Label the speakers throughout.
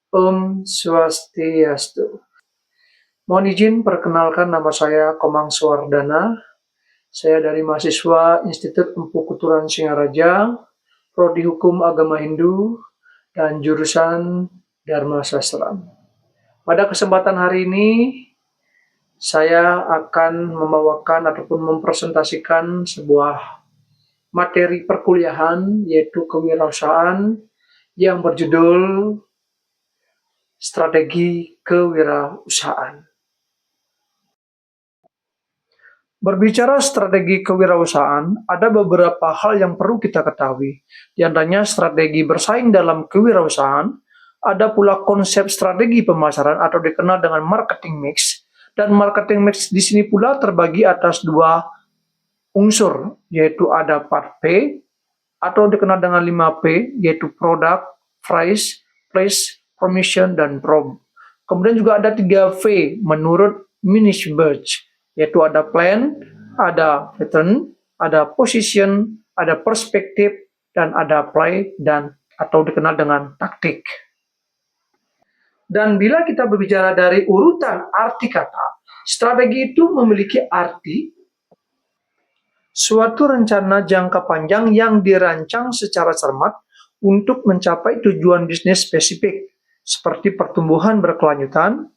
Speaker 1: Om Swastiastu. Mohon izin perkenalkan, nama saya Komang Suwardana. Saya dari mahasiswa Institut Empu Kuturan Singaraja, Prodi Hukum Agama Hindu, dan jurusan Dharma Sastra. Pada kesempatan hari ini, saya akan membawakan ataupun mempresentasikan sebuah materi perkuliahan, yaitu kewirausahaan, yang berjudul Strategi Kewirausahaan. Berbicara strategi kewirausahaan, ada beberapa hal yang perlu kita ketahui. Di antaranya strategi bersaing dalam kewirausahaan, ada pula konsep strategi pemasaran atau dikenal dengan marketing mix, dan marketing mix di sini pula terbagi atas dua unsur, yaitu ada part P atau dikenal dengan 5P, yaitu product, price, place, promotion, dan prom. Kemudian juga ada 3V menurut Minichberg, yaitu ada plan, ada pattern, ada position, ada perspektif, dan ada play, dan atau dikenal dengan taktik. Dan bila kita berbicara dari urutan arti kata, strategi itu memiliki arti suatu rencana jangka panjang yang dirancang secara cermat untuk mencapai tujuan bisnis spesifik, seperti pertumbuhan berkelanjutan,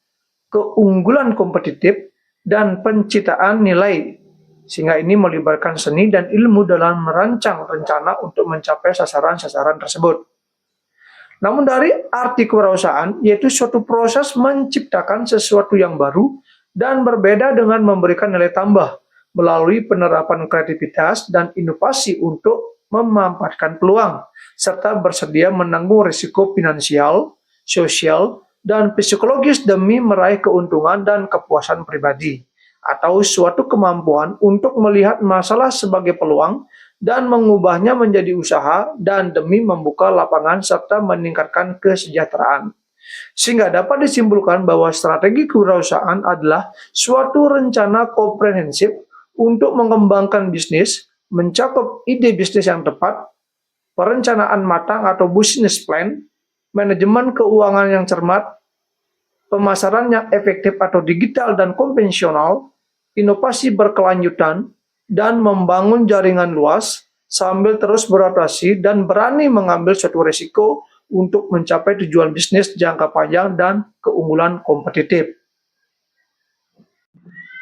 Speaker 1: keunggulan kompetitif, dan penciptaan nilai, sehingga ini melibatkan seni dan ilmu dalam merancang rencana untuk mencapai sasaran-sasaran tersebut. Namun dari arti kewirausahaan, yaitu suatu proses menciptakan sesuatu yang baru dan berbeda dengan memberikan nilai tambah melalui penerapan kreativitas dan inovasi untuk memanfaatkan peluang, serta bersedia menanggung risiko finansial, sosial, dan psikologis demi meraih keuntungan dan kepuasan pribadi, atau suatu kemampuan untuk melihat masalah sebagai peluang dan mengubahnya menjadi usaha dan demi membuka lapangan serta meningkatkan kesejahteraan. Sehingga dapat disimpulkan bahwa strategi kewirausahaan adalah suatu rencana komprehensif untuk mengembangkan bisnis, mencakup ide bisnis yang tepat, perencanaan matang atau business plan, manajemen keuangan yang cermat, pemasaran yang efektif atau digital dan konvensional, inovasi berkelanjutan, dan membangun jaringan luas sambil terus beradaptasi dan berani mengambil suatu risiko untuk mencapai tujuan bisnis jangka panjang dan keunggulan kompetitif.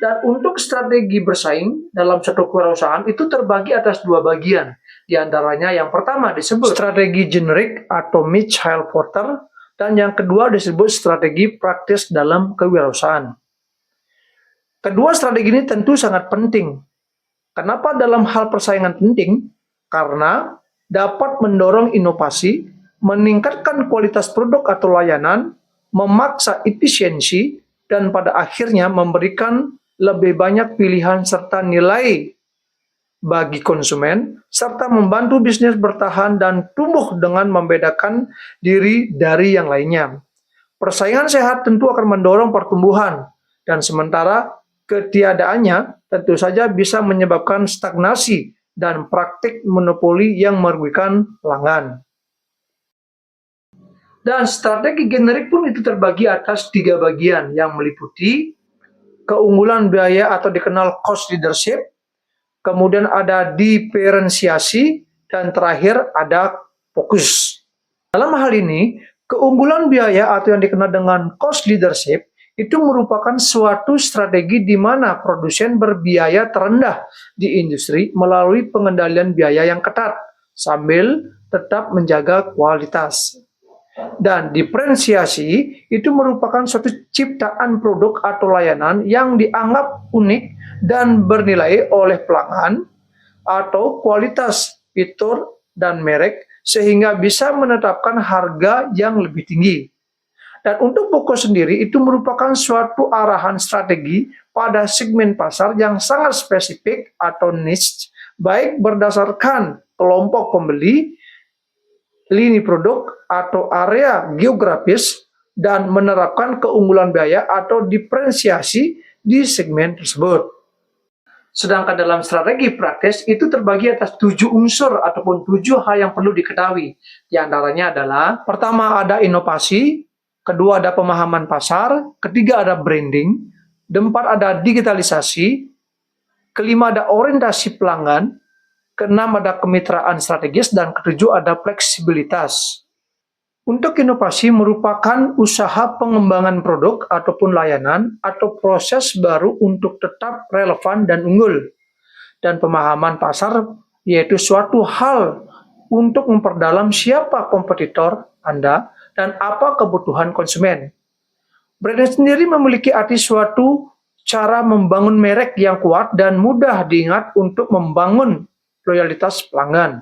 Speaker 1: Dan untuk strategi bersaing dalam suatu kewirausahaan itu terbagi atas dua bagian. Di antaranya yang pertama disebut strategi generik atau Michael Porter, dan yang kedua disebut strategi praktis dalam kewirausahaan. Kedua strategi ini tentu sangat penting. Kenapa dalam hal persaingan penting? Karena dapat mendorong inovasi, meningkatkan kualitas produk atau layanan, memaksa efisiensi, dan pada akhirnya memberikan lebih banyak pilihan serta nilai bagi konsumen, serta membantu bisnis bertahan dan tumbuh dengan membedakan diri dari yang lainnya. Persaingan sehat tentu akan mendorong pertumbuhan, dan sementara ketiadaannya tentu saja bisa menyebabkan stagnasi dan praktik monopoli yang merugikan pelanggan. Dan strategi generik pun itu terbagi atas 3 bagian yang meliputi keunggulan biaya atau dikenal cost leadership, kemudian ada diferensiasi, dan terakhir ada fokus. Dalam hal ini, keunggulan biaya atau yang dikenal dengan cost leadership itu merupakan suatu strategi di mana produsen berbiaya terendah di industri melalui pengendalian biaya yang ketat sambil tetap menjaga kualitas. Dan diferensiasi itu merupakan suatu ciptaan produk atau layanan yang dianggap unik dan bernilai oleh pelanggan, atau kualitas, fitur, dan merek sehingga bisa menetapkan harga yang lebih tinggi. Dan untuk fokus sendiri itu merupakan suatu arahan strategi pada segmen pasar yang sangat spesifik atau niche, baik berdasarkan kelompok pembeli, lini produk, atau area geografis, dan menerapkan keunggulan biaya atau diferensiasi di segmen tersebut. Sedangkan dalam strategi praktis itu terbagi atas 7 unsur ataupun 7 hal yang perlu diketahui. Di antaranya adalah pertama ada inovasi, kedua ada pemahaman pasar, ketiga ada branding, keempat ada digitalisasi, kelima ada orientasi pelanggan, keenam ada kemitraan strategis, dan ketujuh ada fleksibilitas. Untuk inovasi merupakan usaha pengembangan produk ataupun layanan atau proses baru untuk tetap relevan dan unggul. Dan pemahaman pasar yaitu suatu hal untuk memperdalam siapa kompetitor Anda dan apa kebutuhan konsumen. Brand sendiri memiliki arti suatu cara membangun merek yang kuat dan mudah diingat untuk membangun loyalitas pelanggan.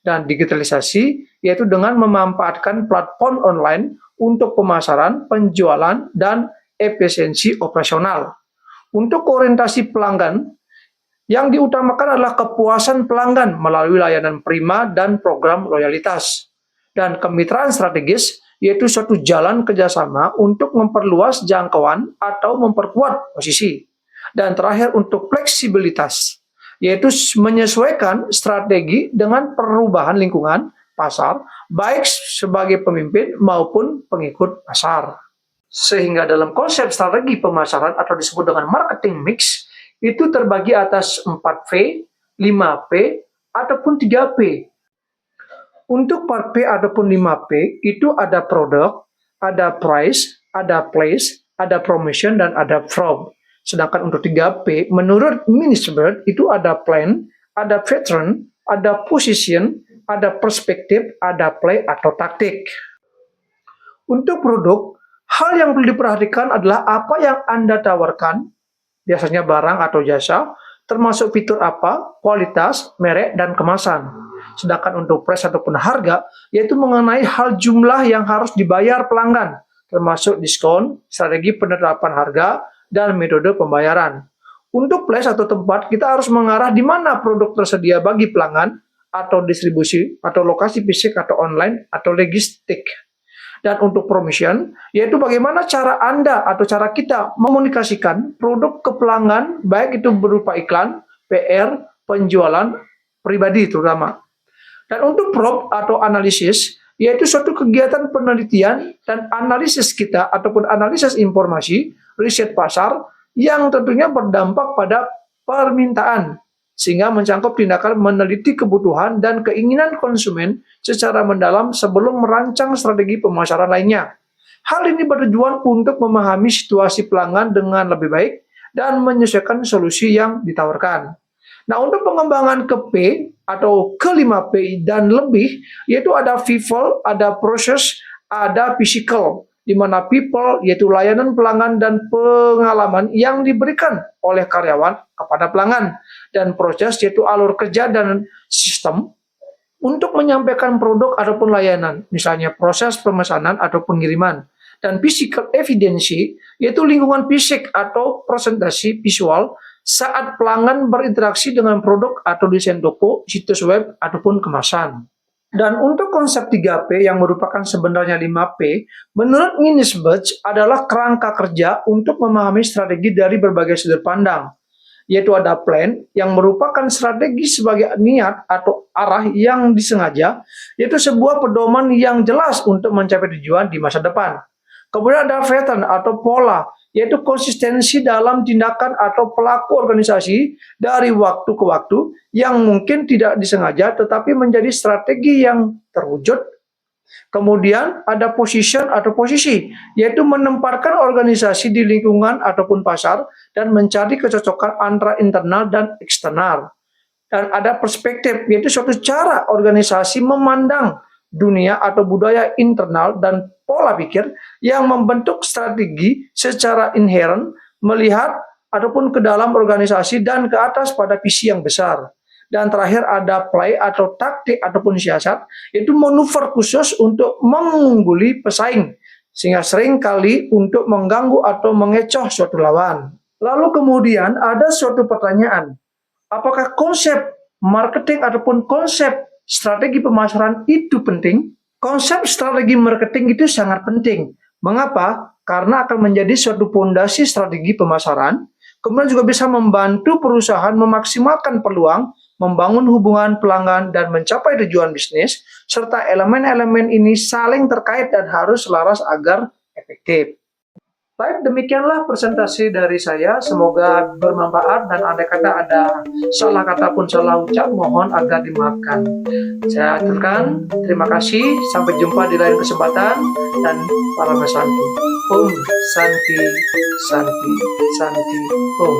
Speaker 1: Dan digitalisasi yaitu dengan memanfaatkan platform online untuk pemasaran, penjualan, dan efisiensi operasional. Untuk orientasi pelanggan, yang diutamakan adalah kepuasan pelanggan melalui layanan prima dan program loyalitas. Dan kemitraan strategis yaitu suatu jalan kerjasama untuk memperluas jangkauan atau memperkuat posisi. Dan terakhir untuk fleksibilitas, yaitu menyesuaikan strategi dengan perubahan lingkungan pasar, baik sebagai pemimpin maupun pengikut pasar. Sehingga dalam konsep strategi pemasaran atau disebut dengan marketing mix, itu terbagi atas 4P, 5P, ataupun 3P. Untuk 4P ataupun 5P, itu ada produk, ada price, ada place, ada promotion, dan ada from. Sedangkan untuk 3P, menurut Minisbird, itu ada plan, ada pattern, ada position, ada perspektif, ada play atau taktik. Untuk produk, hal yang perlu diperhatikan adalah apa yang Anda tawarkan, biasanya barang atau jasa, termasuk fitur apa, kualitas, merek, dan kemasan. Sedangkan untuk price ataupun harga, yaitu mengenai hal jumlah yang harus dibayar pelanggan, termasuk diskon, strategi penerapan harga, dan metode pembayaran. Untuk place atau tempat, kita harus mengarah di mana produk tersedia bagi pelanggan, atau distribusi, atau lokasi fisik atau online, atau logistik. Dan untuk promotion, yaitu bagaimana cara Anda atau cara kita mekomunikasikan produk ke pelanggan, baik itu berupa iklan, PR, penjualan pribadi terutama. Dan untuk prop atau analisis, yaitu suatu kegiatan penelitian dan analisis kita ataupun analisis informasi, riset pasar, yang tentunya berdampak pada permintaan, sehingga mencangkup tindakan meneliti kebutuhan dan keinginan konsumen secara mendalam sebelum merancang strategi pemasaran lainnya. Hal ini bertujuan untuk memahami situasi pelanggan dengan lebih baik dan menyesuaikan solusi yang ditawarkan. Nah, untuk pengembangan ke P atau ke 5P dan lebih, yaitu ada people, ada process, ada physical, di mana people yaitu layanan pelanggan dan pengalaman yang diberikan oleh karyawan kepada pelanggan, dan proses yaitu alur kerja dan sistem untuk menyampaikan produk ataupun layanan, misalnya proses pemesanan atau pengiriman. Dan physical evidensi yaitu lingkungan fisik atau presentasi visual saat pelanggan berinteraksi dengan produk atau desain toko, situs web, ataupun kemasan. Dan untuk konsep 3P yang merupakan sebenarnya 5P, menurut Minisbird adalah kerangka kerja untuk memahami strategi dari berbagai sudut pandang, yaitu ada plan yang merupakan strategi sebagai niat atau arah yang disengaja, yaitu sebuah pedoman yang jelas untuk mencapai tujuan di masa depan. Kemudian ada pattern atau pola, yaitu konsistensi dalam tindakan atau pelaku organisasi dari waktu ke waktu yang mungkin tidak disengaja tetapi menjadi strategi yang terwujud. Kemudian ada position atau posisi, yaitu menempatkan organisasi di lingkungan ataupun pasar dan mencari kecocokan antara internal dan eksternal. Dan ada perspektif, yaitu suatu cara organisasi memandang dunia atau budaya internal dan pola pikir yang membentuk strategi secara inherent, melihat ataupun ke dalam organisasi dan ke atas pada visi yang besar. Dan terakhir ada play atau taktik ataupun siasat, itu manuver khusus untuk mengungguli pesaing, sehingga sering kali untuk mengganggu atau mengecoh suatu lawan. Lalu kemudian ada suatu pertanyaan, apakah konsep marketing ataupun konsep strategi pemasaran itu penting? Konsep strategi marketing itu sangat penting. Mengapa? Karena akan menjadi suatu fondasi strategi pemasaran, kemudian juga bisa membantu perusahaan memaksimalkan peluang, membangun hubungan pelanggan, dan mencapai tujuan bisnis, serta elemen-elemen ini saling terkait dan harus selaras agar efektif. efektif. Baik, demikianlah presentasi dari saya. Semoga bermanfaat dan andai kata ada salah kata pun salah ucap, mohon agar dimaafkan. Saya aturkan, terima kasih. Sampai jumpa di lain kesempatan dan para Santi. Om Santi, Santi, Santi, Om.